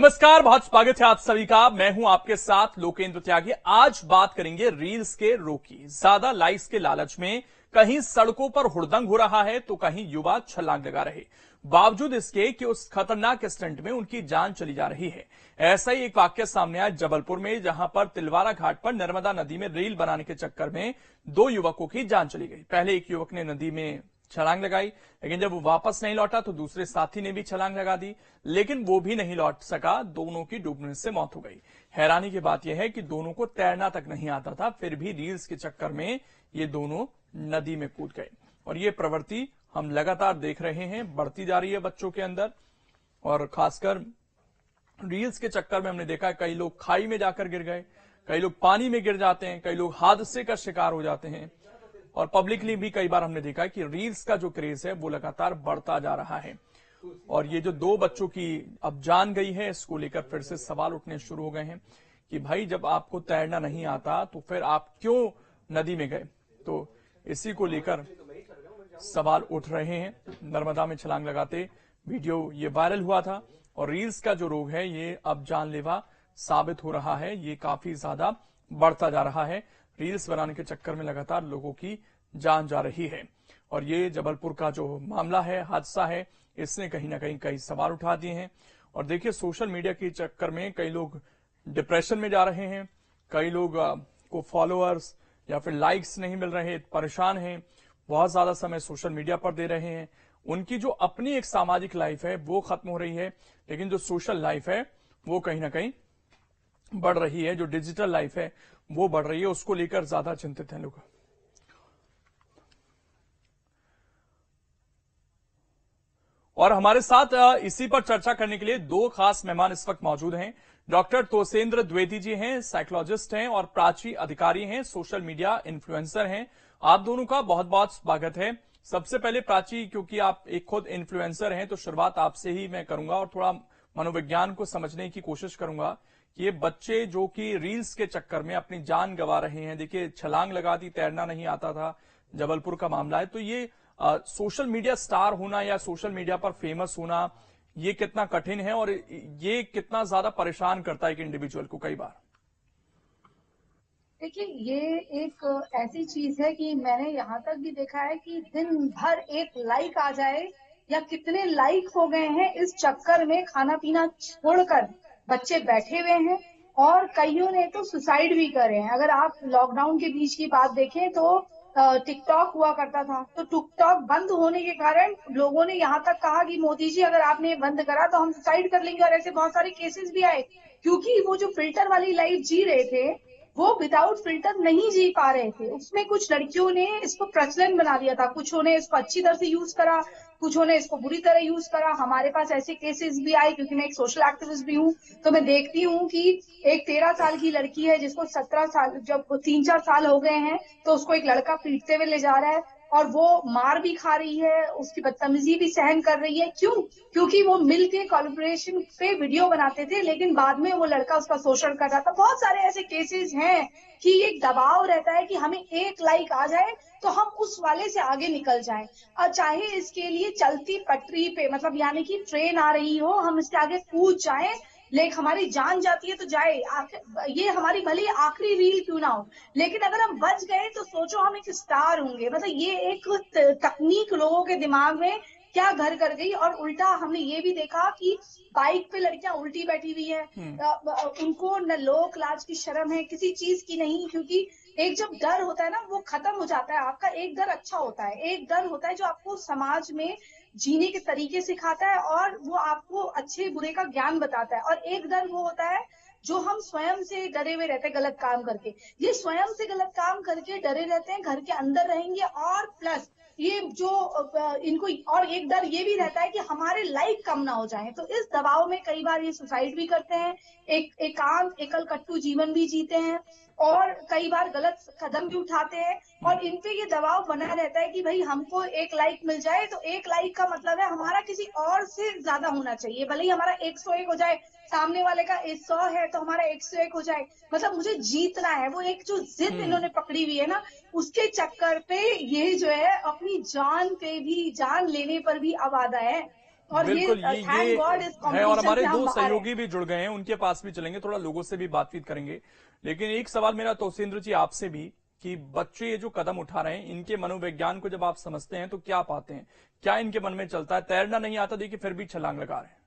नमस्कार, बहुत स्वागत है आप सभी का। मैं हूं आपके साथ लोकेंद्र त्यागी। आज बात करेंगे रील्स के रोग की। ज्यादा लाइक्स के लालच में कहीं सड़कों पर हुड़दंग हो रहा है तो कहीं युवा छलांग लगा रहे, बावजूद इसके कि उस खतरनाक स्टंट में उनकी जान चली जा रही है। ऐसा ही एक वाक्य सामने आया जबलपुर में, जहां पर तिलवारा घाट पर नर्मदा नदी में रील बनाने के चक्कर में 2 युवकों की जान चली गई। पहले एक युवक ने नदी में छलांग लगाई, लेकिन जब वो वापस नहीं लौटा तो दूसरे साथी ने भी छलांग लगा दी, लेकिन वो भी नहीं लौट सका। दोनों की डूबने से मौत हो गई। हैरानी की बात यह है कि दोनों को तैरना तक नहीं आता था, फिर भी रील्स के चक्कर में ये दोनों नदी में कूद गए। और ये प्रवृत्ति हम लगातार देख रहे हैं, बढ़ती जा रही है बच्चों के अंदर। और खासकर रील्स के चक्कर में हमने देखा है कई लोग खाई में जाकर गिर गए, कई लोग पानी में गिर जाते हैं, कई लोग हादसे का शिकार हो जाते हैं। और पब्लिकली भी कई बार हमने देखा है कि रील्स का जो क्रेज है वो लगातार बढ़ता जा रहा है। और ये जो 2 बच्चों की अब जान गई है, इसको लेकर फिर से सवाल उठने शुरू हो गए हैं कि भाई जब आपको तैरना नहीं आता तो फिर आप क्यों नदी में गए। तो इसी को लेकर सवाल उठ रहे हैं। नर्मदा में छलांग लगाते वीडियो ये वायरल हुआ था। और रील्स का जो रोग है ये अब जानलेवा साबित हो रहा है, ये काफी ज्यादा बढ़ता जा रहा है। रील्स बनाने के चक्कर में लगातार लोगों की जान जा रही है। और ये जबलपुर का जो मामला है, हादसा है, इसने कहीं ना कहीं कई सवाल उठा दिए हैं। और देखिए, सोशल मीडिया के चक्कर में कई लोग डिप्रेशन में जा रहे हैं, कई लोग को फॉलोअर्स या फिर लाइक्स नहीं मिल रहे, परेशान हैं, बहुत ज्यादा समय सोशल मीडिया पर दे रहे हैं। उनकी जो अपनी एक सामाजिक लाइफ है वो खत्म हो रही है, लेकिन जो सोशल लाइफ है वो कहीं ना कहीं बढ़ रही है, जो डिजिटल लाइफ है वो बढ़ रही है। उसको लेकर ज्यादा चिंतित हैं लोग। और हमारे साथ इसी पर चर्चा करने के लिए 2 खास मेहमान इस वक्त मौजूद हैं। डॉक्टर तोसेंद्र द्विवेदी जी हैं, साइकोलॉजिस्ट हैं, और प्राची अधिकारी हैं, सोशल मीडिया इन्फ्लुएंसर हैं। आप दोनों का बहुत बहुत स्वागत है। सबसे पहले प्राची, क्योंकि आप एक खुद इन्फ्लुएंसर हैं, तो शुरुआत आपसे ही मैं करूंगा और थोड़ा मनोविज्ञान को समझने की कोशिश करूंगा कि ये बच्चे जो कि रील्स के चक्कर में अपनी जान गंवा रहे हैं। देखिए, छलांग लगा दी, तैरना नहीं आता था, जबलपुर का मामला है। तो ये सोशल मीडिया स्टार होना या सोशल मीडिया पर फेमस होना, ये कितना कठिन है और ये कितना ज्यादा परेशान करता है एक इंडिविजुअल को कई बार। देखिए, ये एक ऐसी चीज है कि मैंने यहाँ तक भी देखा है कि दिन भर एक लाइक आ जाए या कितने लाइक हो गए हैं, इस चक्कर में खाना पीना छोड़कर बच्चे बैठे हुए हैं। और कईयों ने तो सुसाइड भी करे हैं। अगर आप लॉकडाउन के बीच की बात देखें तो टिकटॉक हुआ करता था, तो टिकटॉक बंद होने के कारण लोगों ने यहाँ तक कहा कि मोदी जी अगर आपने ये बंद करा तो हम सुसाइड कर लेंगे। और ऐसे बहुत सारे केसेस भी आए, क्योंकि वो जो फिल्टर वाली लाइफ जी रहे थे वो विदाउट फिल्टर नहीं जी पा रहे थे। उसमें कुछ लड़कियों ने इसको प्रचलन बना दिया था, कुछ ने इसको अच्छी तरह से यूज करा, कुछ ने इसको बुरी तरह यूज करा। हमारे पास ऐसे केसेस भी आए, क्योंकि मैं एक सोशल एक्टिविस्ट भी हूँ, तो मैं देखती हूँ कि एक 13 साल की लड़की है जिसको 17 साल, जब 3-4 साल हो गए हैं, तो उसको एक लड़का पीटते हुए ले जा रहा है और वो मार भी खा रही है, उसकी बदतमीजी भी सहन कर रही है। क्यों? क्योंकि वो मिलके कोलैबोरेशन पे वीडियो बनाते थे, लेकिन बाद में वो लड़का उसका शोषण कर रहा था। बहुत सारे ऐसे केसेस हैं कि एक दबाव रहता है कि हमें एक लाइक आ जाए तो हम उस वाले से आगे निकल जाएं, और चाहे इसके लिए चलती पटरी पे, मतलब यानी कि ट्रेन आ रही हो, हम इसके आगे कूद जाएं, लेकिन हमारी जान जाती है तो जाए, ये हमारी भले आखिरी रील क्यों ना हो, लेकिन अगर हम बच गए तो सोचो हम एक स्टार होंगे। मतलब ये एक तकनीक लोगों के दिमाग में क्या घर कर गई। और उल्टा हमने ये भी देखा कि बाइक पे लड़कियां उल्टी बैठी हुई है, उनको न लोक लाज की शर्म है, किसी चीज की नहीं। क्योंकि एक जब डर होता है ना, वो खत्म हो जाता है। आपका एक डर अच्छा होता है, एक डर होता है जो आपको समाज में जीने के तरीके सिखाता है और वो आपको अच्छे बुरे का ज्ञान बताता है। और एक डर वो होता है जो हम स्वयं से डरे हुए रहते हैं गलत काम करके। ये स्वयं से गलत काम करके डरे रहते हैं, घर के अंदर रहेंगे, और प्लस ये जो इनको, और एक डर ये भी रहता है कि हमारे लाइक कम ना हो जाए, तो इस दबाव में कई बार ये सुसाइड भी करते हैं, एक एकांत एकल कट्टू जीवन भी जीते हैं, और कई बार गलत कदम भी उठाते हैं। और इन पे ये दबाव बना रहता है कि भाई हमको एक लाइक मिल जाए, तो एक लाइक का मतलब है हमारा किसी और से ज्यादा होना चाहिए, भले ही हमारा 101 हो जाए, सामने वाले का 100 है तो हमारा 101 हो जाए, मतलब मुझे जीतना है। वो एक जो जिद इन्होंने पकड़ी हुई है ना, उसके चक्कर पे ये जो है अपनी जान पे भी, जान लेने पर भी आवादा है। और बिल्कुल थैंक गॉड इस है। और कंपटीशन हमारे से हम दो बाहर हैं। सहयोगी भी जुड़ गए हैं, उनके पास भी चलेंगे, थोड़ा लोगों से भी बातचीत करेंगे। लेकिन एक सवाल मेरा तोसेंद्र जी आपसे भी, कि बच्चे ये जो कदम उठा रहे हैं, इनके मनोविज्ञान को जब आप समझते हैं तो क्या पाते हैं? क्या इनके मन में चलता है? तैरना नहीं आता देखिए, फिर भी छलांग लगा रहे हैं।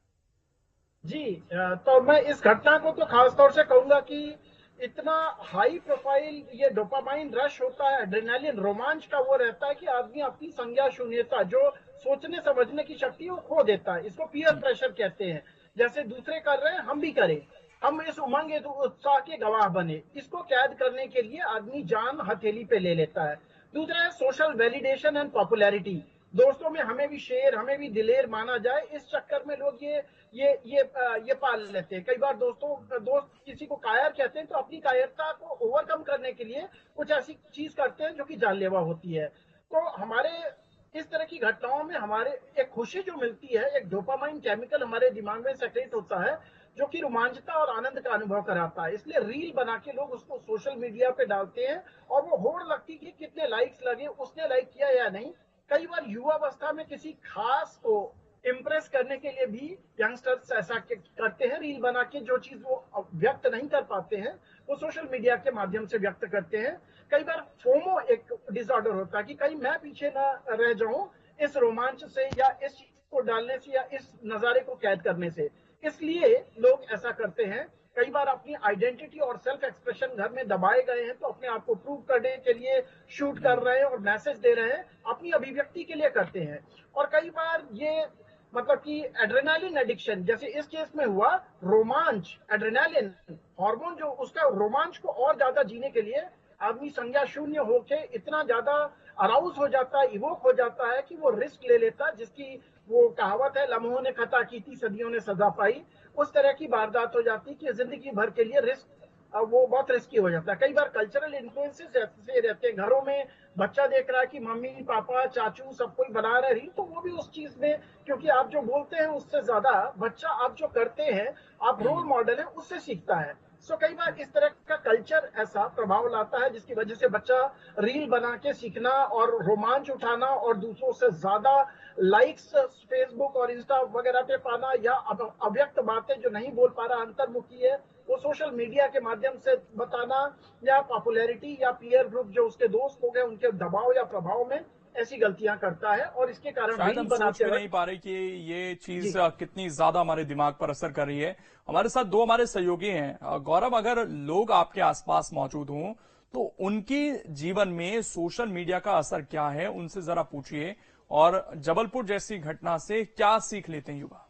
जी, तो मैं इस घटना को तो खास तौर से कहूंगा कि इतना हाई प्रोफाइल ये डोपामाइन रश होता है, एड्रेनालिन रोमांच का वो रहता है कि आदमी अपनी संज्ञा शून्यता, जो सोचने समझने की शक्ति, वो खो देता है। इसको पीयर जी। प्रेशर कहते हैं। जैसे दूसरे कर रहे हैं हम भी करें, हम इस उमंग इस उत्साह के गवाह बने। इसको कैद करने के लिए आदमी जान हथेली पे ले लेता है। दूसरा है सोशल वैलिडेशन एंड पॉपुलैरिटी। दोस्तों में हमें भी शेर, हमें भी दिलेर माना जाए, इस चक्कर में लोग ये पाल लेते हैं। कई बार दोस्त किसी को कायर कहते हैं, तो अपनी कायरता को ओवरकम करने के लिए कुछ ऐसी चीज करते हैं जो कि जानलेवा होती है। तो हमारे इस तरह की घटनाओं में हमारे एक खुशी जो मिलती है, एक डोपामाइन केमिकल हमारे दिमाग में सेक्रेट होता है, जो कि रोमांचता और आनंद का अनुभव कराता है। इसलिए रील बना के लोग उसको सोशल मीडिया पे डालते हैं, और वो होड़ लगती कि कितने लाइक्स लगे, उसने लाइक किया या नहीं। कई बार युवावस्था में किसी खास को इम्प्रेस करने के लिए भी यंगस्टर्स ऐसा करते हैं, रील बना के जो चीज वो व्यक्त नहीं कर पाते हैं, वो सोशल मीडिया के माध्यम से व्यक्त करते हैं। कई बार फोमो एक डिसऑर्डर होता है कि कहीं मैं पीछे ना रह जाऊं इस रोमांच से, या इस चीज को डालने से, या इस नजारे को कैद करने से। इसलिए लोग ऐसा करते हैं। कई बार अपनी आइडेंटिटी और सेल्फ एक्सप्रेशन घर में दबाए गए हैं, तो अपने आप को प्रूव करने के लिए शूट कर रहे हैं और मैसेज दे रहे हैं, अपनी अभिव्यक्ति के लिए करते हैं। और कई बार ये मतलब कि एड्रेनालिन एडिक्शन, जैसे इस केस में हुआ, रोमांच, एड्रेनालिन हार्मोन जो उसका रोमांच को और ज्यादा जीने के लिए आदमी संज्ञा शून्य होके इतना ज्यादा अराउज हो जाता है, इवोक हो जाता है कि वो रिस्क ले लेता है, जिसकी वो कहावत है, लम्हों ने खता की थी सदियों ने सजा पाई। उस तरह की वारदात हो जाती कि जिंदगी भर के लिए रिस्क, वो बहुत रिस्की हो जाता है। कई बार कल्चरल इन्फ्लुएंसेस ऐसे रहते हैं, घरों में बच्चा देख रहा है कि मम्मी पापा चाचू सब कोई बना रहे रील, तो वो भी उस चीज में, क्योंकि आप जो बोलते हैं उससे ज्यादा बच्चा आप जो करते हैं, आप रोल मॉडल है, उससे सीखता है। सो कई बार इस तरह का कल्चर ऐसा प्रभाव लाता है, जिसकी वजह से बच्चा रील बना के सीखना और रोमांच उठाना और दूसरों से ज्यादा लाइक्स फेसबुक और इंस्टा वगैरह पे पाना, या अव्यक्त बातें जो नहीं बोल पा रहा, अंतर्मुखी है, वो सोशल मीडिया के माध्यम से बताना, या पॉपुलैरिटी या पीयर ग्रुप जो उसके दोस्त हो गए उनके दबाव या प्रभाव में ऐसी गलतियां करता है। और इसके कारण शायद रील हम सोच बनाते भी वक्त नहीं पा रहे कि ये चीज कितनी ज्यादा हमारे दिमाग पर असर कर रही है। हमारे साथ दो हमारे सहयोगी हैं। गौरव, अगर लोग आपके आसपास मौजूद हों तो उनके जीवन में सोशल मीडिया का असर क्या है, उनसे जरा पूछिए। और जबलपुर जैसी घटना से क्या सीख लेते हैं युवा?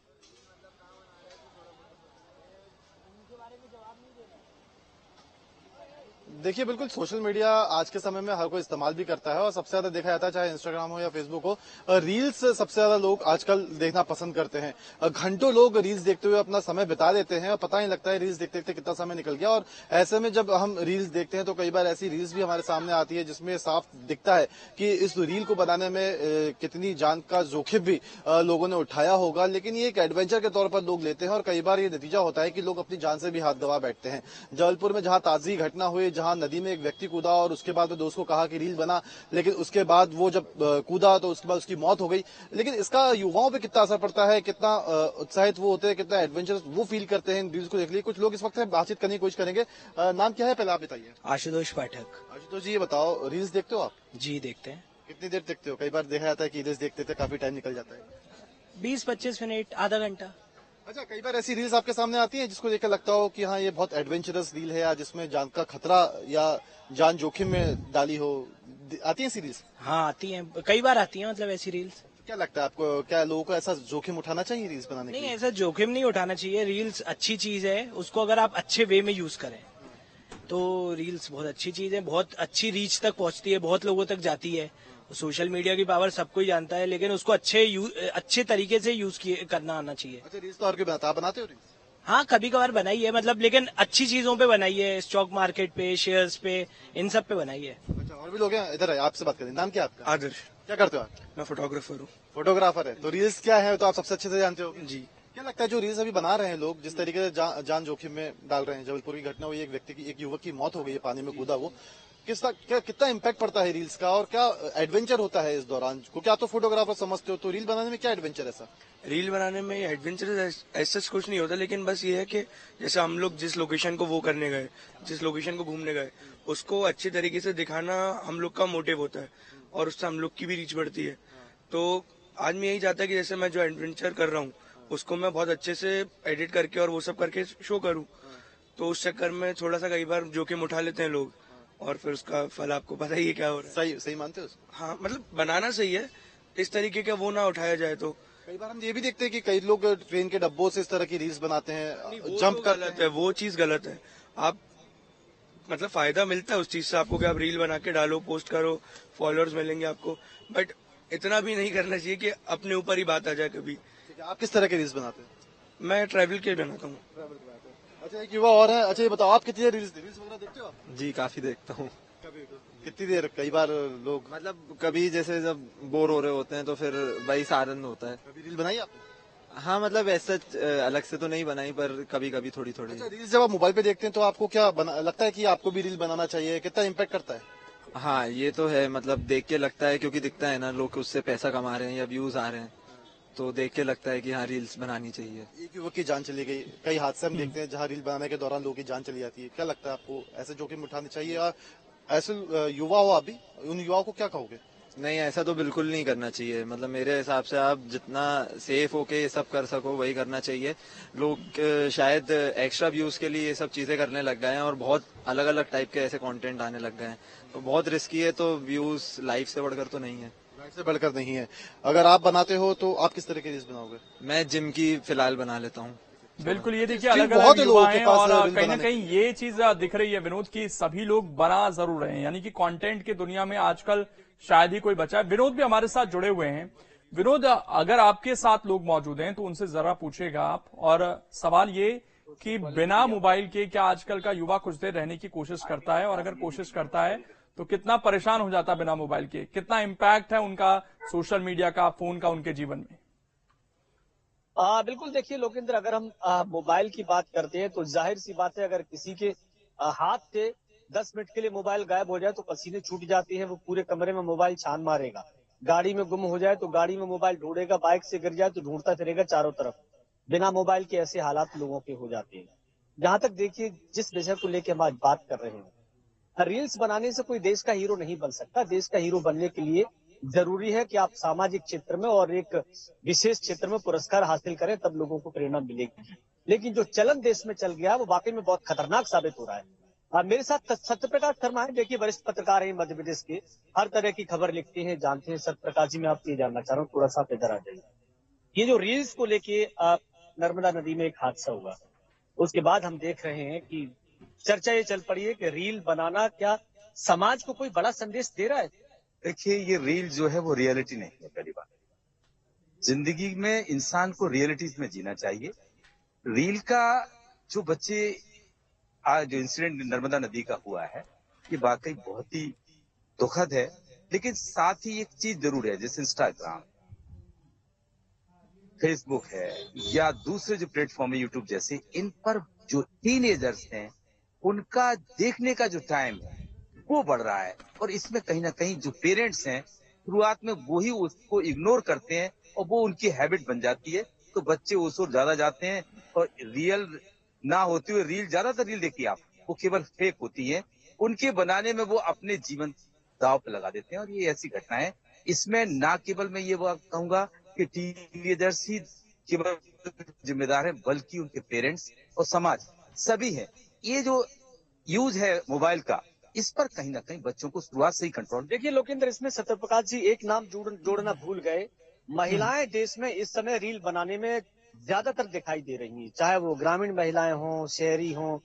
देखिए, बिल्कुल सोशल मीडिया आज के समय में हर कोई इस्तेमाल भी करता है, और सबसे ज्यादा देखा जाता है, चाहे इंस्टाग्राम हो या फेसबुक हो, रील्स सबसे ज्यादा लोग आजकल देखना पसंद करते हैं। घंटों लोग रील्स देखते हुए अपना समय बिता देते हैं और पता नहीं लगता है रील्स देखते देखते कितना समय निकल गया। और ऐसे में जब हम रील्स देखते हैं तो कई बार ऐसी रील्स भी हमारे सामने आती है जिसमें साफ दिखता है कि इस रील को बनाने में कितनी जान का जोखिम भी लोगों ने उठाया होगा, लेकिन ये एक एडवेंचर के तौर पर लोग लेते हैं, और कई बार ये नतीजा होता है कि लोग अपनी जान से भी हाथ गंवा बैठते हैं। जबलपुर में जहां ताजी घटना हुई, जहां नदी में एक व्यक्ति कूदा और उसके बाद दोस्त को कहा कि रील बना, लेकिन उसके बाद वो जब कूदा तो उसके बाद उसकी मौत हो गई। लेकिन इसका युवाओं पे कितना असर पड़ता है, कितना उत्साहित वो होते हैं, कितना एडवेंचर वो फील करते हैं रील्स को देख लिए। कुछ लोग इस वक्त से बातचीत करने की कोशिश करेंगे। नाम क्या है पहले आप बताइए। आशुतोष पाठक। आशुतोष जी, ये बताओ, रील्स देखते हो आप? जी देखते हैं। कितनी देर देखते हो? कई बार देखा जाता है कि रील्स देखते थे काफी टाइम निकल जाता है। 20-25 मिनट, आधा घंटा। अच्छा, कई बार ऐसी रील्स आपके सामने आती है जिसको देखकर लगता हो कि हाँ ये बहुत एडवेंचरस रील है, या जिसमें जान का खतरा या जान जोखिम में डाली हो, आती है ऐसी रील्स? हाँ आती हैं, कई बार आती हैं, मतलब ऐसी रील्स। क्या लगता है आपको, क्या लोगों को ऐसा जोखिम उठाना चाहिए रील्स बनाने के नहीं, लिए? ऐसा जोखिम नहीं उठाना चाहिए। रील्स अच्छी चीज है, उसको अगर आप अच्छे वे में यूज करें तो रील्स बहुत अच्छी चीज है, बहुत अच्छी रीच तक पहुंचती है, बहुत लोगों तक जाती है। सोशल मीडिया की पावर सबको ही जानता है, लेकिन उसको अच्छे तरीके से यूज करना आना चाहिए। अच्छा, रील्स तो और क्यों बनाते, आप बनाते हो रील्स? हाँ, कभी कभार बनाई है, मतलब, लेकिन अच्छी चीजों पे बनाई है, स्टॉक मार्केट पे, शेयर्स पे, इन सब पे बनाई है। अच्छा, और भी लोग हैं इधर, आपसे बात करें। नाम क्या आपका? आदर्श। क्या करते हो आप? मैं फोटोग्राफर हूँ। फोटोग्राफर है, तो रील्स क्या है तो आप सबसे अच्छे से जानते हो। जी। क्या लगता है जो रील्स अभी बना रहे हैं लोग, जिस तरीके से जान जोखिम में डाल रहे हैं, जबलपुर की घटना हुई, एक व्यक्ति की, एक युवक की मौत हो गई है, पानी में कूदा वो, कितना इम्पैक्ट पड़ता है रील्स का और क्या एडवेंचर होता है इस दौरान? क्योंकि आप तो फोटोग्राफर समझते हो, तो रील बनाने में क्या एडवेंचर ऐसा? रील बनाने में एडवेंचर ऐसा कुछ नहीं होता, लेकिन बस ये है कि जैसे हम लोग जिस लोकेशन को वो करने गए, जिस लोकेशन को घूमने गए, उसको अच्छे तरीके से दिखाना हम लोग का मोटिव होता है और उससे हम लोग की भी रीच बढ़ती है। तो आज मैं यही चाहता है कि जैसे मैं जो एडवेंचर कर रहा हूँ उसको मैं बहुत अच्छे से एडिट करके और वो सब करके शो करूँ। तो उस चक्कर में थोड़ा सा कई बार जोखिम उठा लेते हैं लोग और फिर उसका फल आपको पता ही है क्या हो रहा है। सही मानते हो उसको? हाँ, मतलब बनाना सही है, इस तरीके का वो ना उठाया जाए। तो कई बार हम ये भी देखते हैं कि कई लोग ट्रेन के डब्बों से इस तरह की रील्स बनाते हैं, वो जंप तो करते गलत हैं। है, वो चीज गलत है। आप मतलब फायदा मिलता है उस चीज से आपको कि आप रील बना के डालो, पोस्ट करो, फॉलोअर्स मिलेंगे आपको, बट इतना भी नहीं करना चाहिए कि अपने ऊपर ही बात आ जाए कभी। ठीक है, आप किस तरह के रील्स बनाते हैं? मैं ट्रैवल के बनाता हूँ। अच्छा, एक युवा और है। अच्छा, ये बताओ, आप कितनी रील्स वगैरह देखते हो? जी काफी देखता हूँ। कितनी देर? कई बार लोग मतलब कभी जैसे जब बोर हो रहे होते हैं तो फिर वही साधन होता है। कभी रील बनाई आपने? हाँ, मतलब ऐसा अलग से तो नहीं बनाई, पर कभी कभी थोड़ी थोड़ी। अच्छा, रील्स जब आप मोबाइल पे देखते हैं तो आपको क्या लगता है कि आपको भी रील बनाना चाहिए? कितना इम्पैक्ट करता है? हाँ, ये तो है, मतलब देख के लगता है, क्योंकि दिखता है ना लोग उससे पैसा कमा रहे हैं या व्यूज आ रहे हैं, तो देख के लगता है कि हाँ रील्स बनानी चाहिए। एक युवक की जान चली गई, कई हादसे हम देखते हैं जहाँ रील बनाने के दौरान लोगों की जान चली जाती है। क्या लगता है आपको, ऐसे जोखिम उठाने चाहिए? या ऐसे युवा हो आप भी, उन युवाओं को क्या कहोगे? नहीं, ऐसा तो बिल्कुल नहीं करना चाहिए। मतलब मेरे हिसाब से आप जितना सेफ होके ये सब कर सको वही करना चाहिए। लोग शायद एक्स्ट्रा व्यूज के लिए ये सब चीजें करने लग गए हैं और बहुत अलग अलग टाइप के ऐसे कंटेंट आने लग गए हैं, तो बहुत रिस्की है। तो व्यूज लाइफ से बढ़कर तो नहीं है। लाइफ से बढ़कर नहीं है। अगर आप बनाते हो तो आप किस तरह की रील्स बनाओगे? मैं जिम की फिलहाल बना लेता हूँ। बिल्कुल, ये देखिए स्टिल अलग बहुत अलग है युवा लोगों के हैं पास और रील कहीं ना बनाने कहीं ये चीज दिख रही है विनोद की सभी लोग बना जरूर रहे हैं, यानी कि कंटेंट की दुनिया में आजकल शायद ही कोई बचा है। विनोद भी हमारे साथ जुड़े हुए हैं। विनोद, अगर आपके साथ लोग मौजूद हैं तो उनसे जरा पूछेगा आप। और सवाल ये कि बिना मोबाइल के क्या आजकल का युवा कुछ देर रहने की कोशिश करता है, और अगर कोशिश करता है तो कितना परेशान हो जाता है बिना मोबाइल के? कितना इम्पैक्ट है उनका सोशल मीडिया का, फोन का उनके जीवन में? बिल्कुल, देखिए लोकेंद्र, अगर हम मोबाइल की बात करते हैं तो जाहिर सी बात है, अगर किसी के हाथ से 10 मिनट के लिए मोबाइल गायब हो जाए तो पसीने छूट जाते हैं, वो पूरे कमरे में मोबाइल छान मारेगा। गाड़ी में गुम हो जाए तो गाड़ी में मोबाइल ढूंढेगा, बाइक से गिर जाए तो ढूंढता फिरेगा चारों तरफ। बिना मोबाइल के ऐसे हालात लोगों के हो जाते हैं। जहां तक देखिए जिस विषय को लेकर हम आज बात कर रहे हैं, रील्स बनाने से कोई देश का हीरो नहीं बन सकता। देश का हीरो बनने के लिए जरूरी है कि आप सामाजिक क्षेत्र में और एक विशेष क्षेत्र में पुरस्कार हासिल करें, तब लोगों को प्रेरणा मिलेगी। लेकिन जो चलन देश में चल गया वो वाकई में बहुत खतरनाक साबित हो रहा है। मेरे साथ सत्यप्रकाश शर्मा है, देखिए वरिष्ठ पत्रकार है मध्य प्रदेश के, हर तरह की खबर लिखते हैं, जानते हैं। सत्यप्रकाश जी, मैं आपसे ये जानना चाह रहा हूँ, थोड़ा सा इधर आ जाइए। ये जो रील्स को लेके नर्मदा नदी में एक हादसा हुआ, उसके बाद हम देख रहे हैं कि चर्चा ये चल पड़ी है कि रील बनाना क्या समाज को कोई बड़ा संदेश दे रहा है? देखिए, ये रील जो है वो रियलिटी नहीं है। पहली बात, जिंदगी में इंसान को रियलिटीज में जीना चाहिए। रील का जो बच्चे आज जो इंसिडेंट नर्मदा नदी का हुआ है, ये वाकई बहुत ही दुखद है। लेकिन साथ ही एक चीज जरूर है, जैसे इंस्टाग्राम, फेसबुक है या दूसरे जो प्लेटफॉर्म है यूट्यूब जैसे, इन पर जो टीनेजर्स हैं उनका देखने का जो टाइम है वो बढ़ रहा है। और इसमें कहीं ना कहीं जो पेरेंट्स हैं शुरुआत में वो ही उसको इग्नोर करते हैं और वो उनकी हैबिट बन जाती है, तो बच्चे उस ओर ज्यादा जाते हैं और रियल ना होते हुए रील, ज्यादातर रील देखिए आप, वो केवल फेक होती है। उनके बनाने में वो अपने जीवन दांव पे लगा देते हैं और ये ऐसी घटना है। इसमें ना केवल मैं ये बात कहूंगा कि टीनेजर्स ही केवल जिम्मेदार है, बल्कि उनके पेरेंट्स और समाज सभी है। ये जो यूज है मोबाइल का, इस पर कहीं ना कहीं बच्चों को शुरुआत से ही कंट्रोल। देखिए लोकेंद्र, इसमें सत्यप्रकाश जी एक नाम जोड़ना भूल गए। महिलाएं देश में इस समय रील बनाने में ज्यादातर दिखाई दे रही हैं, चाहे वो ग्रामीण महिलाएं हों, शहरी हों।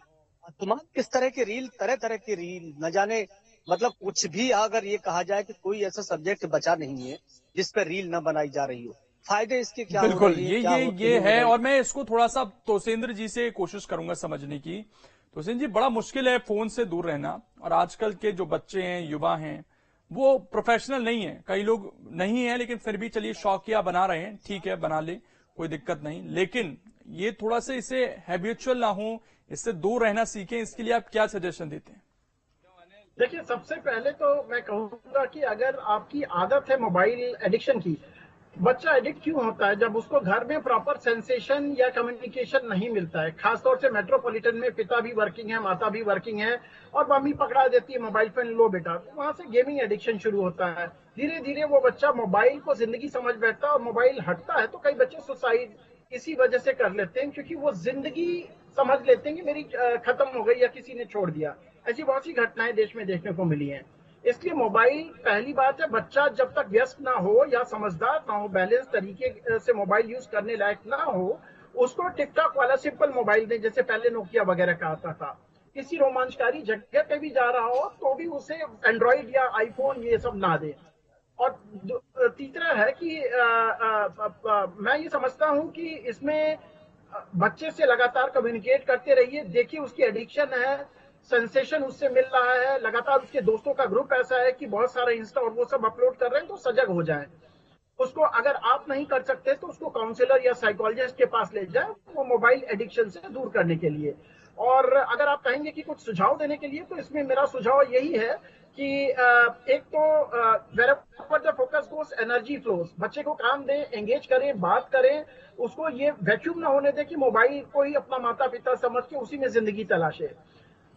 तमाम किस तरह के रील, तरह तरह के रील, न जाने मतलब कुछ भी अगर ये कहा जाए कि कोई ऐसा सब्जेक्ट बचा नहीं है जिस पर रील न बनाई जा रही हो। फायदे इसके क्या हो बिल्कुल, रही है, ये है। और मैं इसको थोड़ा सा तोसेंद्र जी से कोशिश करूंगा समझने की। तोसेंद्र जी, बड़ा मुश्किल है फोन से दूर रहना, और आजकल के जो बच्चे हैं, युवा हैं, वो प्रोफेशनल नहीं है। कई लोग नहीं है, लेकिन फिर भी चलिए शौकिया बना रहे हैं, ठीक है, बना ले, कोई दिक्कत नहीं। लेकिन ये थोड़ा सा इसे हैबिचुअल ना हो, इससे दूर रहना सीखें, इसके लिए आप क्या सजेशन देते हैं? देखिए, सबसे पहले तो मैं कहूंगा कि अगर आपकी आदत है मोबाइल एडिक्शन की, बच्चा एडिक्ट क्यों होता है? जब उसको घर में प्रॉपर सेंसेशन या कम्युनिकेशन नहीं मिलता है। खासतौर से मेट्रोपॉलिटन में पिता भी वर्किंग है, माता भी वर्किंग है और मम्मी पकड़ा देती है मोबाइल फोन, लो बेटा, तो वहां से गेमिंग एडिक्शन शुरू होता है। धीरे धीरे वो बच्चा मोबाइल को जिंदगी समझ बैठता है और मोबाइल हटता है तो कई बच्चे सुसाइड इसी वजह से कर लेते हैं, क्योंकि वो जिंदगी समझ लेते हैं कि मेरी खत्म हो गई या किसी ने छोड़ दिया। ऐसी बहुत सी घटनाएं देश में देखने को मिली हैं। इसलिए मोबाइल, पहली बात है, बच्चा जब तक व्यस्त ना हो या समझदार ना हो, बैलेंस तरीके से मोबाइल यूज करने लायक ना हो, उसको टिकटॉक वाला सिंपल मोबाइल दे, जैसे पहले नोकिया वगैरह का आता था। किसी रोमांचकारी जगह पे भी जा रहा हो तो भी उसे एंड्रॉइड या आईफोन ये सब ना दे। और तीसरा है कि मैं ये समझता हूं कि इसमें बच्चे से लगातार कम्युनिकेट करते रहिए। देखिए, उसकी एडिक्शन है, सेंसेशन उससे मिल रहा है, लगातार उसके दोस्तों का ग्रुप ऐसा है कि बहुत सारे इंस्टा और वो सब अपलोड कर रहे हैं, तो सजग हो जाए। उसको, अगर आप नहीं कर सकते तो उसको काउंसलर या साइकोलॉजिस्ट के पास ले जाए, वो मोबाइल एडिक्शन से दूर करने के लिए। और अगर आप कहेंगे कि कुछ सुझाव देने के लिए, तो इसमें मेरा सुझाव यही है कि एक तो where the focus goes energy flows, बच्चे को काम दें, एंगेज करें, बात करें, उसको ये वैक्यूम ना होने दें कि मोबाइल को ही अपना माता पिता समझ के उसी में जिंदगी तलाशे।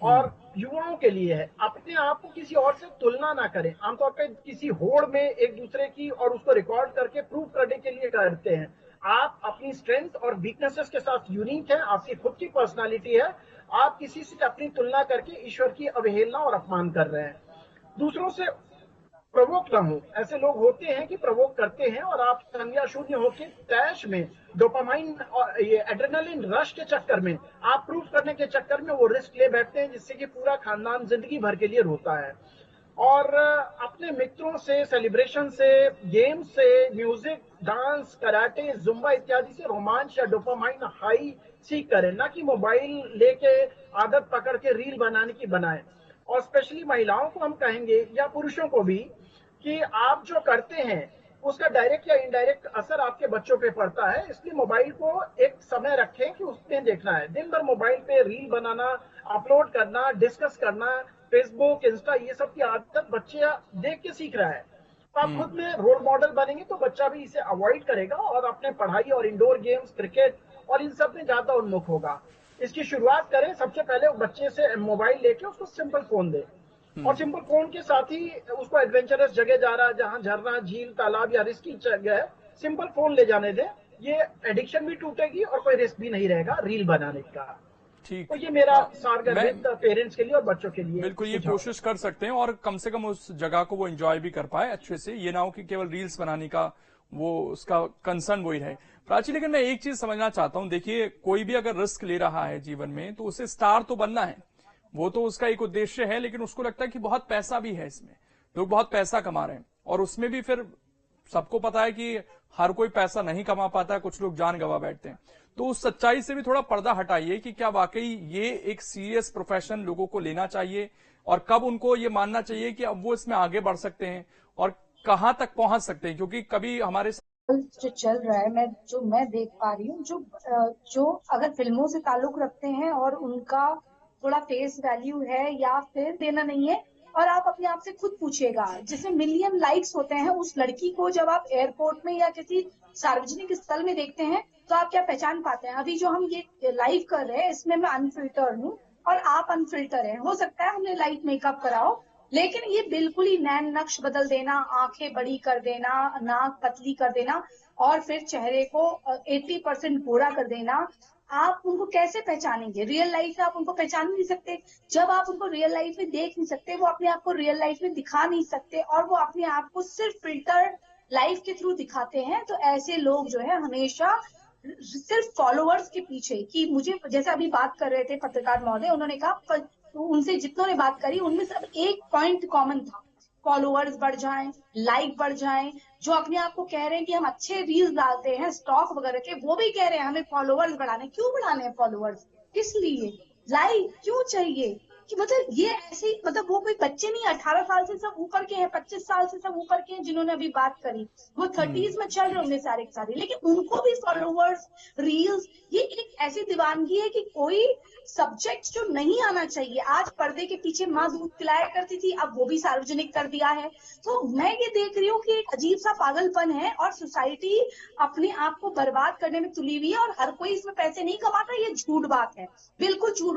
और युवाओं के लिए है, अपने आप को किसी और से तुलना ना करें। आमतौर पर किसी होड़ में एक दूसरे की और उसको रिकॉर्ड करके प्रूव करने के लिए करते हैं। आप अपनी स्ट्रेंथ और वीकनेसेस के साथ यूनिक है, आपकी खुद की पर्सनालिटी है। आप किसी से अपनी तुलना करके ईश्वर की अवहेलना और अपमान कर रहे हैं। दूसरों से प्रवोक ना हो। ऐसे लोग होते हैं कि प्रवोक करते हैं और आप संज्ञा शून्य होकर तैश में, डोपामाइन और ये एड्रेनलिन रश के चक्कर में, आप प्रूफ करने के चक्कर में वो रिस्क ले बैठते हैं, जिससे कि पूरा खानदान जिंदगी भर के लिए रोता है। और अपने मित्रों से, सेलिब्रेशन से, गेम से, म्यूजिक, डांस, कराटे, जुम्बा इत्यादि से रोमांच या डोपामाइन हाई सीख करें, ना कि मोबाइल लेके आदत पकड़ के रील बनाने की बनाएं। और स्पेशली महिलाओं को हम कहेंगे, या पुरुषों को भी, कि आप जो करते हैं उसका डायरेक्ट या इनडायरेक्ट असर आपके बच्चों पे पड़ता है। इसलिए मोबाइल को एक समय रखें कि उसमें देखना है। दिन भर मोबाइल पे रील बनाना, अपलोड करना, डिस्कस करना, फेसबुक, इंस्टा, ये सब की आदत बच्चे देख के सीख रहा है। तो आप खुद में रोल मॉडल बनेंगे तो बच्चा भी इसे अवॉइड करेगा और अपने पढ़ाई और इंडोर गेम्स, क्रिकेट और इन सब में ज्यादा उन्मुख होगा। इसकी शुरुआत करें, सबसे पहले बच्चे से मोबाइल लेके उसको सिंपल फोन दे, और सिंपल फोन के साथ ही उसको एडवेंचरस जगह जा रहा है, जहां झरना, झील, तालाब या रिस्की जगह है, सिंपल फोन ले जाने दे। ये एडिक्शन भी टूटेगी और कोई रिस्क भी नहीं रहेगा रील बनाने का। ठीक, तो ये मेरा सार्वजनिक पेरेंट्स के लिए और बच्चों के लिए बिल्कुल ये कोशिश कर सकते हैं, और कम से कम उस जगह को वो एंजॉय भी कर पाए अच्छे से। ये ना हो कि केवल रील्स बनाने का वो उसका कंसर्न वही रहे। प्राची, लेकिन मैं एक चीज समझना चाहता हूं, देखिए, कोई भी अगर रिस्क ले रहा है जीवन में तो उसे स्टार तो बनना है, वो तो उसका एक उद्देश्य है, लेकिन उसको लगता है कि बहुत पैसा भी है इसमें, लोग बहुत पैसा कमा रहे हैं, और उसमें भी फिर सबको पता है कि हर कोई पैसा नहीं कमा पाता है, कुछ लोग जान गंवा बैठते हैं। तो उस सच्चाई से भी थोड़ा पर्दा हटाइए कि क्या वाकई ये एक सीरियस प्रोफेशन लोगों को लेना चाहिए, और कब उनको ये मानना चाहिए कि अब वो इसमें आगे बढ़ सकते हैं और कहां तक पहुंच सकते हैं। क्योंकि कभी हमारे जो चल रहा है, मैं देख पा रही हूँ, जो अगर फिल्मों से ताल्लुक रखते हैं और उनका थोड़ा फेस वैल्यू है या फिर देना नहीं है, और आप अपने आप से खुद पूछिएगा, जिसमें मिलियन लाइक्स होते हैं, उस लड़की को जब आप एयरपोर्ट में या किसी सार्वजनिक स्थल में देखते हैं तो आप क्या पहचान पाते हैं? अभी जो हम ये लाइव कर रहे हैं, इसमें मैं अनफिल्टर हूँ और आप अनफिल्टर हैं। हो सकता है हमने लाइट मेकअप कराओ, लेकिन ये बिल्कुल ही नैन नक्श बदल देना, आंखें बड़ी कर देना, नाक पतली कर देना और फिर चेहरे को 80% गोरा कर देना, आप उनको कैसे पहचानेंगे? रियल लाइफ में आप उनको पहचान नहीं सकते। जब आप उनको रियल लाइफ में देख नहीं सकते, वो अपने आप को रियल लाइफ में दिखा नहीं सकते, और वो अपने आप को सिर्फ फिल्टर लाइफ के थ्रू दिखाते हैं, तो ऐसे लोग जो है हमेशा सिर्फ फॉलोअर्स के पीछे, कि मुझे, जैसे अभी बात कर रहे थे पत्रकार महोदय, उन्होंने कहा, उनसे जितनों ने बात करी उनमें सब एक पॉइंट कॉमन था, फॉलोअर्स बढ़ जाएं, लाइक बढ़ जाएं। जो अपने आप को कह रहे हैं कि हम अच्छे रील्स डालते हैं स्टॉक वगैरह के, वो भी कह रहे हैं हमें फॉलोअर्स बढ़ाने। क्यों बढ़ाने हैं फॉलोअर्स? किस लिए? लाइक क्यों चाहिए? कि मतलब ये ऐसे ही, मतलब वो कोई बच्चे नहीं, 18 साल से सब ऊपर के हैं, 25 साल से सब ऊपर के हैं जिन्होंने अभी बात करी, वो 30s में चल रहे होंगे सारे के सारे, लेकिन उनको भी फॉलोवर्स, रील्स, ये एक ऐसी दीवानगी है कि कोई सब्जेक्ट जो नहीं आना चाहिए, आज पर्दे के पीछे माँ दूध पिलाया करती थी, अब वो भी सार्वजनिक कर दिया है। तो मैं ये देख रही हूँ कि एक अजीब सा पागलपन है और सोसाइटी अपने आप को बर्बाद करने में तुली हुई है और हर कोई इसमें पैसे नहीं कमाता, ये झूठ बात है, बिल्कुल झूठ।